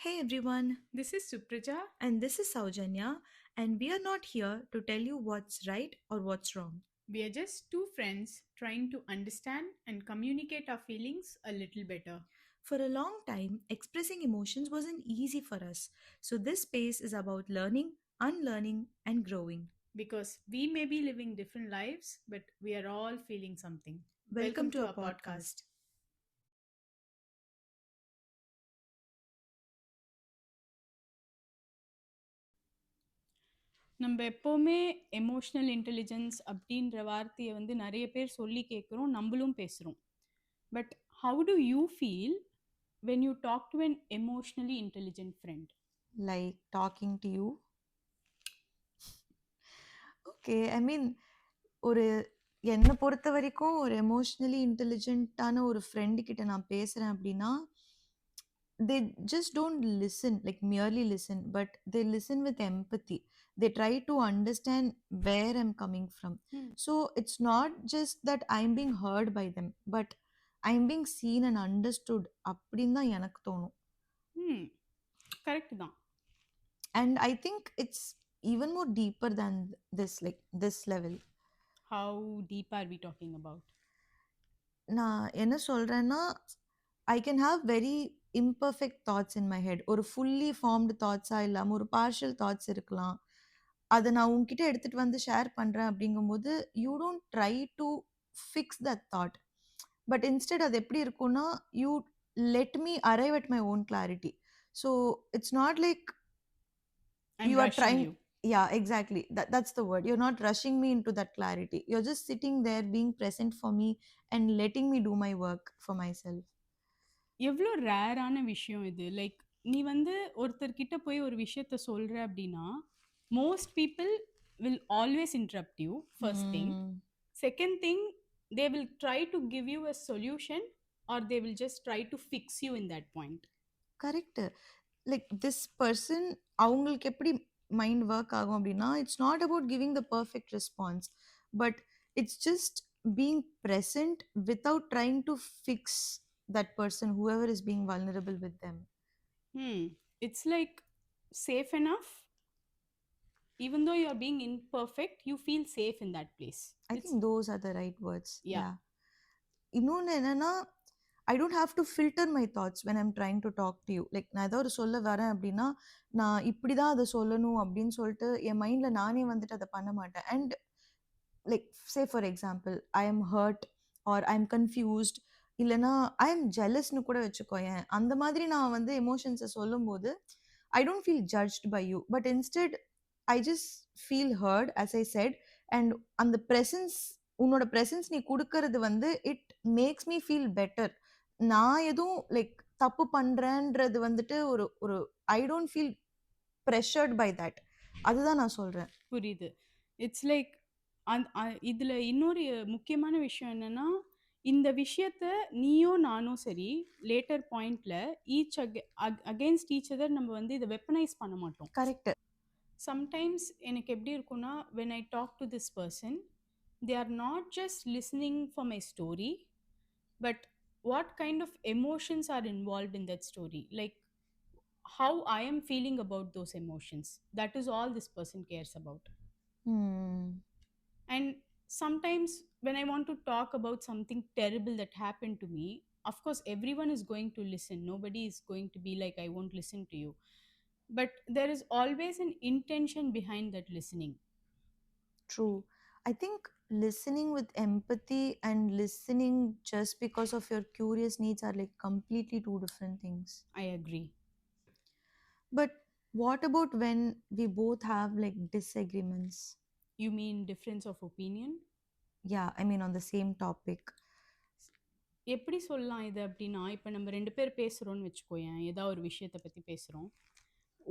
Hey everyone, This is Supraja. and this is Sowjanya, and we are not here to tell you what's right or what's wrong. We are just two friends trying to understand and communicate our feelings a little better. For a long time, expressing emotions wasn't easy for us, so this space is about learning, unlearning, and growing. Because we may be living different lives, but we are all feeling something. Welcome Welcome to to our our podcast. podcast. நம்ம எப்போவுமே emotional intelligence அப்படின்ற வார்த்தையை நிறைய பேர் சொல்லி கேட்குறோம், நம்மளும் பேசுகிறோம். But how do you feel when you talk to an emotionally intelligent friend? Like talking to you. ஓகே, ஒரு என்னை பொறுத்த வரைக்கும் ஒரு எமோஷ்னலி இன்டெலிஜென்ட்டான ஒரு ஃப்ரெண்டு கிட்ட நான் பேசுகிறேன் அப்படின்னா they just don't listen, like merely listen, but they listen with empathy. They try to understand where I'm coming from. Hmm. So it's not just that I'm being heard by them, but I'm being seen and understood அப்படின்னு தான் எனக்கு தோணும். ம், correct தான். And I think it's even more deeper than this, like this level. How deep are we talking about? நான் என்ன சொல்றேன்னா, I can have very imperfect thoughts in my head. ஒரு ஃபுல்லி ஃபார்ம்டு தாட்ஸா இல்லாம, ஒரு பார்ஷியல் தாட்ஸ் இருக்கலாம். அத நான் உன்கிட்ட எடுத்துட்டு வந்து ஷேர் பண்றேன் அப்படிங்கும்போது, you don't try to fix that thought. But instead அது எப்படி இருக்கும்னா, you let me arrive at my own clarity. So it's not like I'm you are rushing trying. you. Yeah, exactly, that's the word. You're not rushing me into that clarity. You're just sitting there being present for me and letting me do my work for myself. எவ்வளோ ரேரான விஷயம் இது. Like நீ ஒருத்தர்கிட்ட போய் ஒரு விஷயத்த சொல்ற அப்படின்னா, most people will always interrupt you, first thing. Hmm. Second thing, they will try to give you a solution or they will just try to fix you in that point. Correct. Like this person, அவங்களுக்கு எப்படி mind work ஆகும் அப்படின்னா, it's not about giving the perfect response, but it's just being present without trying to fix that person, whoever is being vulnerable with them. It's like safe enough. Even though you are being imperfect, you feel safe in that place. I It's, think those are the right words. yeah. Yeah. இன்னொன்று என்னன்னா, I don't have to filter my thoughts when I'm trying to talk to you. Like நான் ஏதோ ஒரு சொல்ல வரேன் அப்படின்னா, நான் இப்படி தான் அதை சொல்லணும் அப்படின்னு சொல்லிட்டு என் மைண்டில் நானே வந்துட்டு அதை பண்ண மாட்டேன். And like say for example, I am hurt or I am confused, இல்லைனா ஐ எம் ஜெலஸ்னு கூட வச்சுக்கோயேன். அந்த மாதிரி நான் வந்து எமோஷன்ஸை சொல்லும்போது I don't feel judged by you, but instead I just feel heard as I said. And அந்த ப்ரெசன்ஸ், உன்னோட ப்ரெசன்ஸ் நீ கொடுக்கறது வந்து it makes me feel better. நான் எதுவும் லைக் தப்பு பண்றேன்றது வந்துட்டு ஒரு ஒரு I don't feel pressured by that. அதுதான் நான் சொல்றேன். புரியுது. இட்ஸ் லைக் இதில் இன்னொரு முக்கியமான விஷயம் என்னன்னா, இந்த விஷயத்த நீயோ நானோ சரி, லேட்டர் பாயிண்ட்ல ஈச் அகேன்ஸ்ட் ஈச் அதர் நம்ம இதை வெப்பனைஸ் பண்ண மாட்டோம். கரெக்ட். சம்டைம்ஸ் எனக்கு எப்படி இருக்கும்னா, when I talk to this person, they are not just listening for my story, but what kind of emotions are involved in that story. Like how I am feeling about those emotions. That is all this person cares about. And sometimes when I want to talk about something terrible that happened to me, of course, everyone is going to listen. Nobody is going to be like, I won't listen to you. But there is always an intention behind that listening. True. I think listening with empathy and listening just because of your curious needs are like completely two different things. I agree. But what about when we both have like disagreements? You mean difference of opinion? Yeah, I mean on the same topic. எப்படி சொல்லலாம் இது அப்படின்னா, இப்போ நம்ம ரெண்டு பேர் பேசுகிறோன்னு வச்சுக்கோயேன், ஏதாவது ஒரு விஷயத்தை பற்றி பேசுகிறோம்.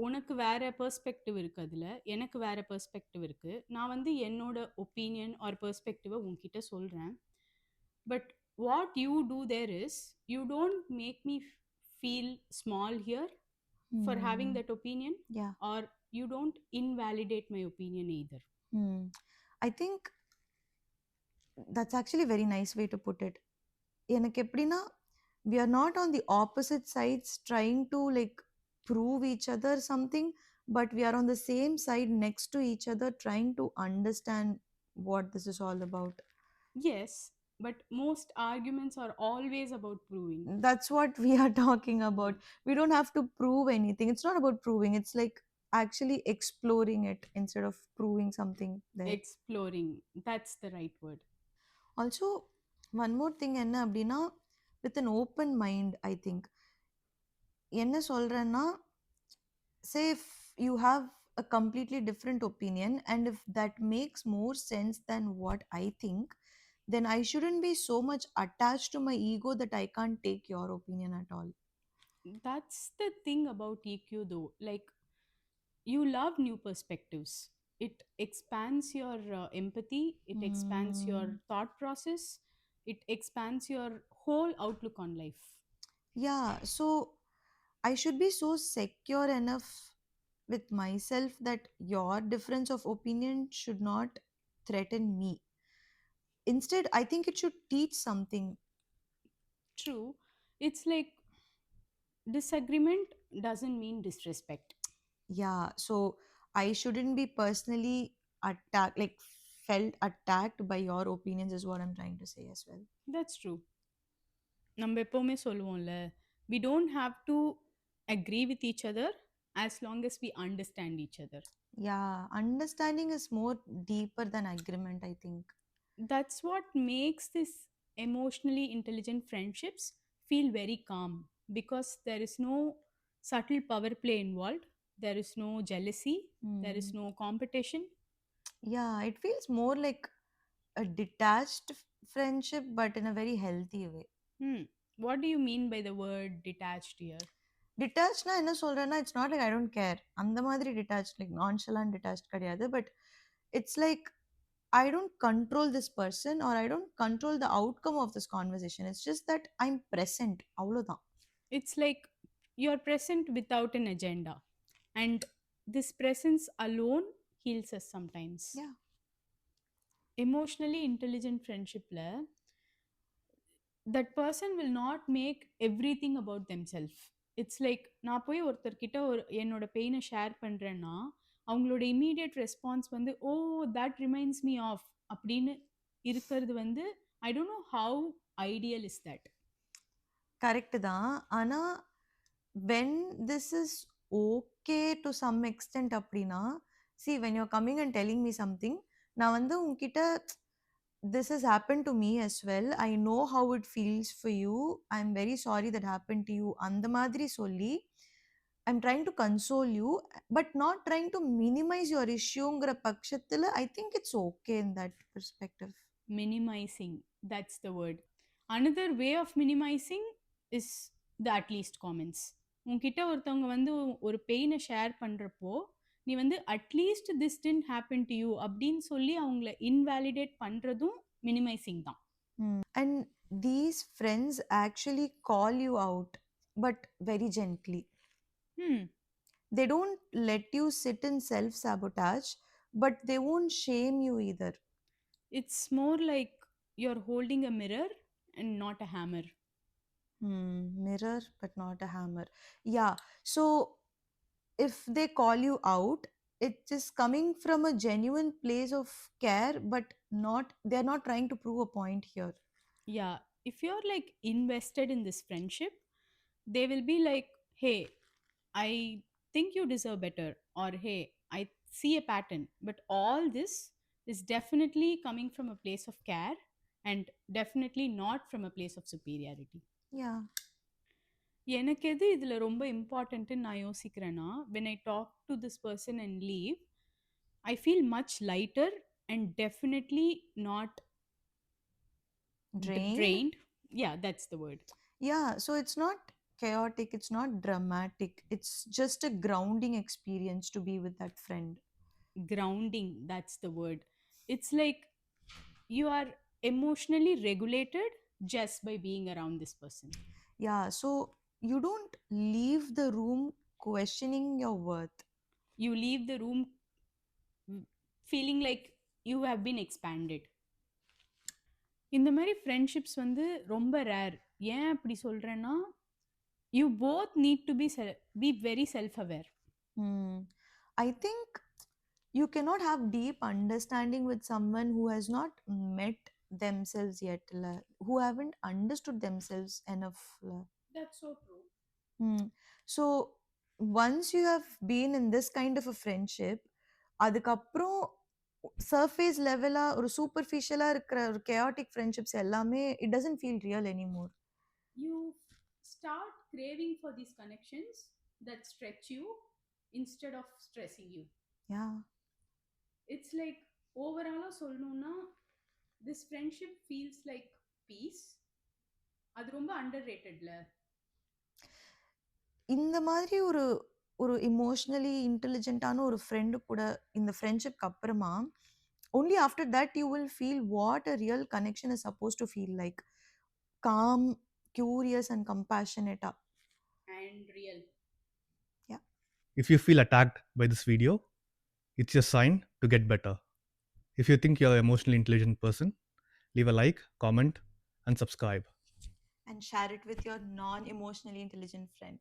உனக்கு வேற பெர்ஸ்பெக்டிவ் இருக்குது, அதில் எனக்கு வேற பெர்ஸ்பெக்டிவ் இருக்குது. நான் என்னோட ஒப்பீனியன் ஆர் பெர்ஸ்பெக்டிவை உன்கிட்ட சொல்கிறேன். But what you do there is, you don't make me feel small here for having that opinion, Yeah. Or you don't invalidate my opinion either. I think that's actually a very nice way to put it. எனக்கு எப்படின்னா, we are not on the opposite sides trying to like prove each other something, but we are on the same side next to each other trying to understand what this is all about. Yes, but most arguments are always about proving. That's what we are talking Mm. about. We don't have to prove anything. It's not about proving, it's like actually exploring it instead of proving something there. Exploring, that's the right word. Also, one more thing என்ன அப்படின்னா, with an open mind, I think என்ன சொல்றேன்னா, say if you have a completely different opinion and if that makes more sense than what I think, then I shouldn't be so much attached to my ego that I can't take your opinion at all. That's the thing about EQ though. Like, you love new perspectives. It expands your empathy, it expands your Hmm. thought process, it expands your whole outlook on life. Yeah, so I should be so secure enough with myself that your difference of opinion should not threaten me. Instead, I think it should teach something. True. It's like disagreement doesn't mean disrespect. Yeah, so I shouldn't be personally attacked, like felt attacked by your opinions, is what I'm trying to say as well. That's true. நம்ம எப்பவுமே சொல்லுவோம்ல, we don't have to agree with each other as long as we understand each other. Yeah, understanding is more deeper than agreement, I think. That's what makes this emotionally intelligent friendships feel very calm, because there is no subtle power play involved, there is no jealousy, there is Hmm. no competition. Yeah, it feels more like a detached friendship, but in a very healthy way. Hmm. What do you mean by the word detached here? டிட்டாச்னா என்ன சொல்றேன்னா, it's not like I don't care. அந்த மாதிரி detach like நான்ஷலன்ட் detached கிடையாது. But it's like I don't control this person or I don't control the outcome of this conversation. It's just that I'm present. அவ்வளோதான். It's like you're present without an agenda, and this presence alone heals us sometimes. Yeah. Emotionally intelligent friendshipல, that person will not make everything about themselves. It's like நான் போய் ஒருத்தர்கிட்ட என்னோட பெயினை share பண்றேன்னா, அவங்களோட immediate response வந்து oh that reminds me of அப்படின்னு இருக்கிறது வந்து, I don't know how ideal is that. Correct தான். ஆனா when this is okay to some extent அப்படின்னா, see when you're coming and telling me something, நான் வந்து உன்கிட்ட this has happened to me as well. I know how it feels for you. I'm very sorry that happened to you. அந்த மாதிரி சொல்லி I'm trying to console you, but not trying to minimize your issueங்கிற பட்சத்துல I think it's okay in that perspective. Minimizing, that's the word. Another way of minimizing is the at least comments. உன்கிட்ட ஒருத்தவங்க வந்து ஒரு பெயினை share பண்றப்போ, நீ வந்து at least this didn't happen to you அப்படின்னு சொல்லி அவங்கள இன்வாலிடேட் பண்றதும் மினிமைசிங் தான். And these friends actually call you out, but very gently. Hmm. They don't let you sit in self sabotage, but they won't shame you either. It's more like you're holding a mirror and not a hammer. Mirror, but not a hammer. Yeah. So if they call you out, it is coming from a genuine place of care, but not, they're not trying to prove a point here. Yeah, if you're like invested in this friendship, they will be like, hey, I think you deserve better, or hey, I see a pattern. But all this is definitely coming from a place of care and definitely not from a place of superiority. Yeah. எனக்கு எது இதுல ரொம்ப இம்பார்ட்டன்ட்னு நான் யோசிக்கிறேன்னா, when I talk to this person and leave, I feel much lighter and definitely not Drained. drained. Yeah, that's the word. Yeah, so it's not chaotic, it's not dramatic. It's just a grounding experience to be with that friend. Grounding, that's the word. It's like you are emotionally regulated just by being around this person. Yeah, so you don't leave the room questioning your worth. You leave the room feeling like you have been expanded. இந்த மாதிரி friendships வந்து ரொம்ப rare. ஏன் அப்படி சொல்றேன்னா, You both need to be very self aware. Hmm. I think you cannot have deep understanding with someone who has not met themselves yet, la, who haven't understood themselves enough. La. That's so true. Hmm. So once you have been in this kind of a friendship, அதுக்கப்புறம் surface லெவலா ஒரு சூப்பர்ஃபிஷியலா இருக்கிற ஒரு chaotic friendships எல்லாமே it doesn't feel real anymore. You start craving for these connections that stretch you instead of stressing you. Yeah. It's like overall சொல்லணும்னா this friendship feels like peace. அது ரொம்ப underratedல. இந்த மாதிரி ஒரு ஒரு எமோஷனலி இன்டெலிஜென்ட்டான ஒரு ஃப்ரெண்டு கூட இந்த ஃப்ரெண்ட்ஷிப்க்கு அப்புறமா only after that you will feel what a real connection is supposed to feel like. Calm, curious and compassionate. And real. Yeah. If you feel attacked by this video, it's a sign to get better. If you think you're an emotionally intelligent person, leave a like, comment, and subscribe. And share it with your non-emotionally intelligent friend.